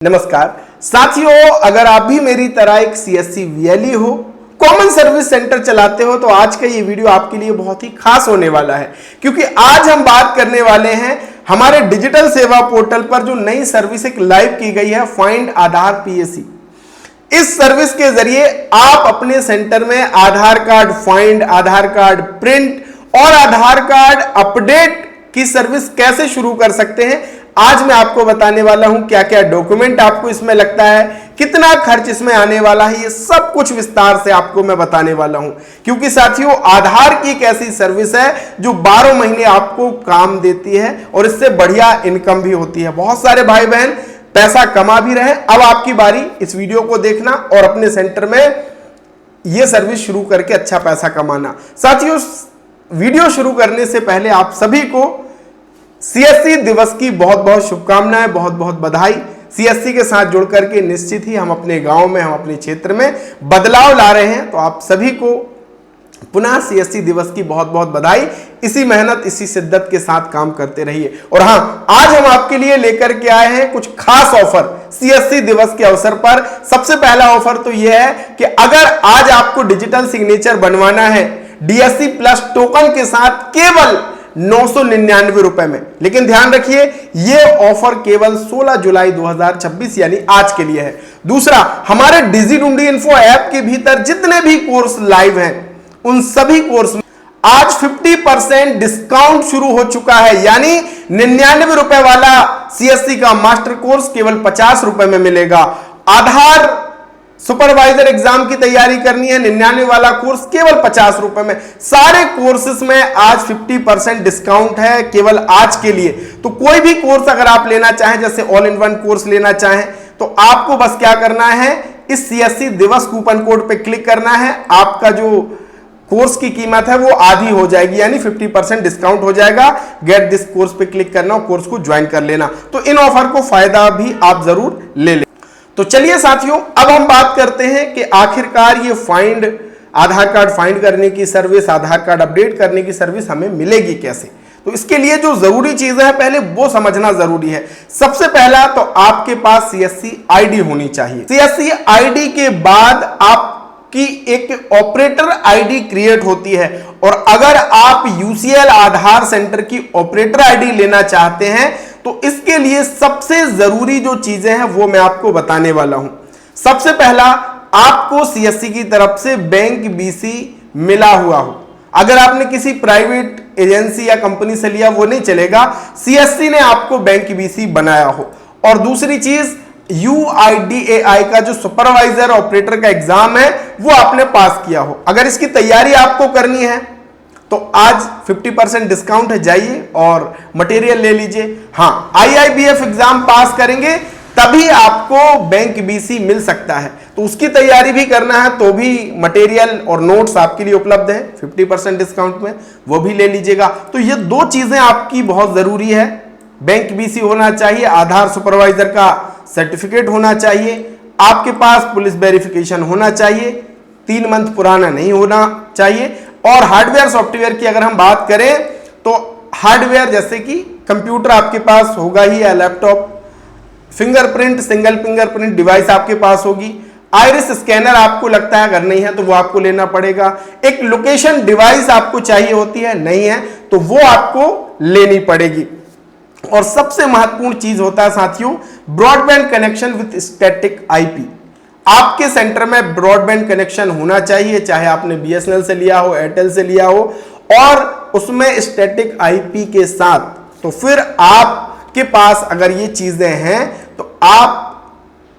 नमस्कार साथियों, अगर आप भी मेरी तरह एक सीएससी वीएलई हो, कॉमन सर्विस सेंटर चलाते हो, तो आज का ये वीडियो आपके लिए बहुत ही खास होने वाला है, क्योंकि आज हम बात करने वाले हैं हमारे डिजिटल सेवा पोर्टल पर जो नई सर्विस एक लाइव की गई है, फाइंड आधार पीएसी। इस सर्विस के जरिए आप अपने सेंटर में आधार कार्ड फाइंड, आधार कार्ड प्रिंट और आधार कार्ड अपडेट की सर्विस कैसे शुरू कर सकते हैं। आज मैं आपको बताने वाला हूं क्या क्या डॉक्यूमेंट आपको इसमें लगता है, कितना खर्च इसमें आने वाला है, ये सब कुछ विस्तार से आपको मैं बताने वाला हूं। क्योंकि साथियों, आधार की एक ऐसी सर्विस है जो 12 महीने आपको काम देती है और इससे बढ़िया इनकम भी होती है। बहुत सारे भाई बहन पैसा कमा भी रहे हैं। अब आपकी बारी इस वीडियो को देखना और अपने सेंटर में यह सर्विस शुरू करके अच्छा पैसा कमाना। साथियों, वीडियो शुरू करने से पहले आप सभी को सीएससी दिवस की बहुत बहुत शुभकामनाएं, बहुत बहुत बधाई। सीएससी के साथ जुड़ करके निश्चित ही हम अपने गांव में, हम अपने क्षेत्र में बदलाव ला रहे हैं, तो आप सभी को पुनः सीएससी दिवस की बहुत बहुत बधाई। इसी मेहनत, इसी शिद्दत के साथ काम करते रहिए। और हां, आज हम आपके लिए लेकर के आए हैं कुछ खास ऑफर सीएससी दिवस के अवसर पर। सबसे पहला ऑफर तो यह है कि अगर आज आपको डिजिटल सिग्नेचर बनवाना है डीएससी प्लस टोकन के साथ, केवल 999 रुपए में। लेकिन ध्यान रखिए, यह ऑफर केवल 16 जुलाई 2026 यानी आज के लिए है। दूसरा, हमारे डिजिडुंडी इन्फो ऐप के भीतर जितने भी कोर्स लाइव हैं, उन सभी कोर्स में आज 50% डिस्काउंट शुरू हो चुका है। यानी 99 रुपए वाला सीएससी का मास्टर कोर्स केवल 50 रुपए में मिलेगा। आधार सुपरवाइजर एग्जाम की तैयारी करनी है, 99 वाला कोर्स केवल 50 रुपए में। सारे कोर्सेस में आज 50% डिस्काउंट है केवल आज के लिए। तो कोई भी कोर्स अगर आप लेना चाहें, जैसे ऑल इन वन कोर्स लेना चाहें, तो आपको बस क्या करना है, इस सीएससी दिवस कूपन कोड पे क्लिक करना है। आपका जो कोर्स की कीमत है वो आधी हो जाएगी, यानी 50% डिस्काउंट हो जाएगा। गेट दिस कोर्स पे क्लिक करना और कोर्स को ज्वाइन कर लेना। तो इन ऑफर को फायदा भी आप जरूर ले लें। तो चलिए साथियों, अब हम बात करते हैं कि आखिरकार ये फाइंड, आधार कार्ड फाइंड करने की सर्विस, आधार कार्ड अपडेट करने की सर्विस हमें मिलेगी कैसे। तो इसके लिए जो जरूरी चीजें हैं, पहले वो समझना जरूरी है। सबसे पहला तो आपके पास सीएससी आईडी होनी चाहिए। सीएससी आईडी के बाद आपकी एक ऑपरेटर आईडी क्रिएट होती है। और अगर आप यूसीएल आधार सेंटर की ऑपरेटर आईडी लेना चाहते हैं, तो इसके लिए सबसे जरूरी जो चीजें हैं वो मैं आपको बताने वाला हूं। सबसे पहला, आपको सीएससी की तरफ से बैंक बीसी मिला हुआ हो। अगर आपने किसी प्राइवेट एजेंसी या कंपनी से लिया, वो नहीं चलेगा, सीएससी ने आपको बैंक बीसी बनाया हो। और दूसरी चीज, यूआईडीएआई का जो सुपरवाइजर ऑपरेटर का एग्जाम है वो आपने पास किया हो। अगर इसकी तैयारी आपको करनी है तो आज 50% डिस्काउंट है, जाइए और मटेरियल ले लीजिए। हाँ, आईआईबीएफ एग्जाम पास करेंगे तभी आपको बैंक बीसी मिल सकता है, तो उसकी तैयारी भी करना है, तो भी मटेरियल और नोट्स आपके लिए उपलब्ध है 50% डिस्काउंट में, वो भी ले लीजिएगा। तो ये दो चीजें आपकी बहुत जरूरी है। बैंक बीसी होना चाहिए, आधार सुपरवाइजर का सर्टिफिकेट होना चाहिए, आपके पास पुलिस वेरिफिकेशन होना चाहिए, 3 मंथ पुराना नहीं होना चाहिए। और हार्डवेयर सॉफ्टवेयर की अगर हम बात करें, तो हार्डवेयर जैसे कि कंप्यूटर आपके पास होगा ही या laptop, fingerprint, single fingerprint device आपके पास होगी, आइरिस स्कैनर आपको लगता है, अगर नहीं है तो वो आपको लेना पड़ेगा। एक लोकेशन डिवाइस आपको चाहिए होती है, नहीं है तो वो आपको लेनी पड़ेगी। और सबसे महत्वपूर्ण चीज होता है साथियों, broadband connection with static IP. आपके सेंटर में ब्रॉडबैंड कनेक्शन होना चाहिए, चाहे आपने बीएसएनएल से लिया हो, एयरटेल से लिया हो, और उसमें स्टैटिक आईपी के साथ। तो फिर आपके पास अगर ये चीजें हैं तो आप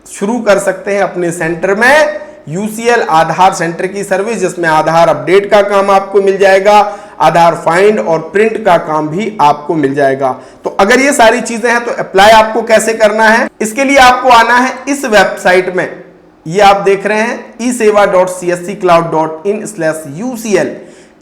शुरू कर सकते हैं अपने सेंटर में यूसीएल आधार सेंटर की सर्विस, जिसमें आधार अपडेट का काम आपको मिल जाएगा, आधार फाइंड और प्रिंट का काम भी आपको मिल जाएगा। तो अगर ये सारी चीजें हैं तो अप्लाई आपको कैसे करना है, इसके लिए आपको आना है इस वेबसाइट में। ये आप देख रहे हैं eseva.csccloud.in/ucl।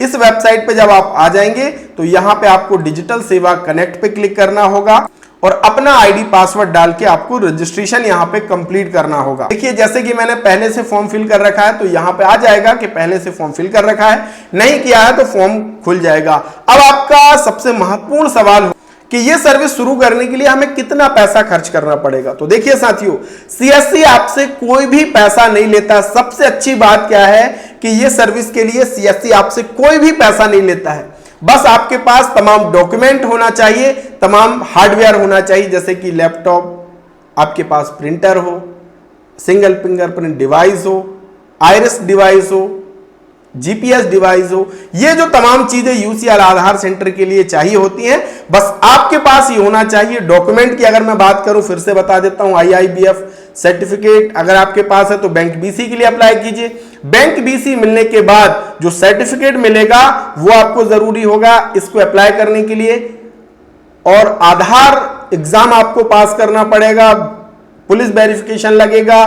इस वेबसाइट पे जब आप आ जाएंगे तो यहां पे आपको डिजिटल सेवा कनेक्ट पे क्लिक करना होगा और अपना आईडी पासवर्ड डाल के आपको रजिस्ट्रेशन यहां पे कंप्लीट करना होगा। देखिए, जैसे कि मैंने पहले से फॉर्म फिल कर रखा है तो यहां पे आ जाएगा कि पहले से फॉर्म फिल कर रखा है, नहीं किया है तो फॉर्म खुल जाएगा। अब आपका सबसे महत्वपूर्ण सवाल कि ये सर्विस शुरू करने के लिए हमें कितना पैसा खर्च करना पड़ेगा। तो देखिए साथियों, सीएससी आपसे कोई भी पैसा नहीं लेता। सबसे अच्छी बात क्या है कि ये सर्विस के लिए सीएससी आपसे कोई भी पैसा नहीं लेता है। बस आपके पास तमाम डॉक्यूमेंट होना चाहिए, तमाम हार्डवेयर होना चाहिए, जैसे कि लैपटॉप, आपके पास प्रिंटर हो, सिंगल फिंगरप्रिंट डिवाइस हो, आइरिस डिवाइस हो, जीपीएस डिवाइस हो। ये जो तमाम चीजें यूसीएल आधार सेंटर के लिए चाहिए होती हैं, बस आपके पास ये होना चाहिए। डॉक्यूमेंट की अगर मैं बात करूं, फिर से बता देता हूं, आईआईबीएफ सर्टिफिकेट अगर आपके पास है तो बैंक बीसी के लिए अप्लाई कीजिए। बैंक बीसी मिलने के बाद जो सर्टिफिकेट मिलेगा वो आपको जरूरी होगा इसको अप्लाई करने के लिए, और आधार एग्जाम आपको पास करना पड़ेगा, पुलिस वेरिफिकेशन लगेगा,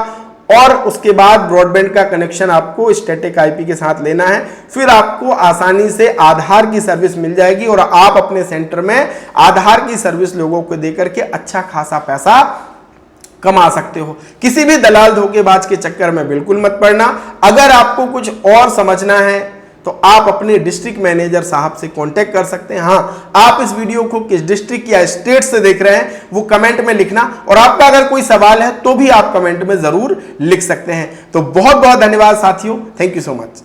और उसके बाद ब्रॉडबैंड का कनेक्शन आपको स्टैटिक आईपी के साथ लेना है। फिर आपको आसानी से आधार की सर्विस मिल जाएगी और आप अपने सेंटर में आधार की सर्विस लोगों को देकर के अच्छा खासा पैसा कमा सकते हो। किसी भी दलाल धोखेबाज के चक्कर में बिल्कुल मत पड़ना। अगर आपको कुछ और समझना है तो आप अपने डिस्ट्रिक्ट मैनेजर साहब से कांटेक्ट कर सकते हैं। हाँ, आप इस वीडियो को किस डिस्ट्रिक्ट या स्टेट से देख रहे हैं वो कमेंट में लिखना, और आपका अगर कोई सवाल है तो भी आप कमेंट में जरूर लिख सकते हैं। तो बहुत बहुत धन्यवाद साथियों, थैंक यू सो मच।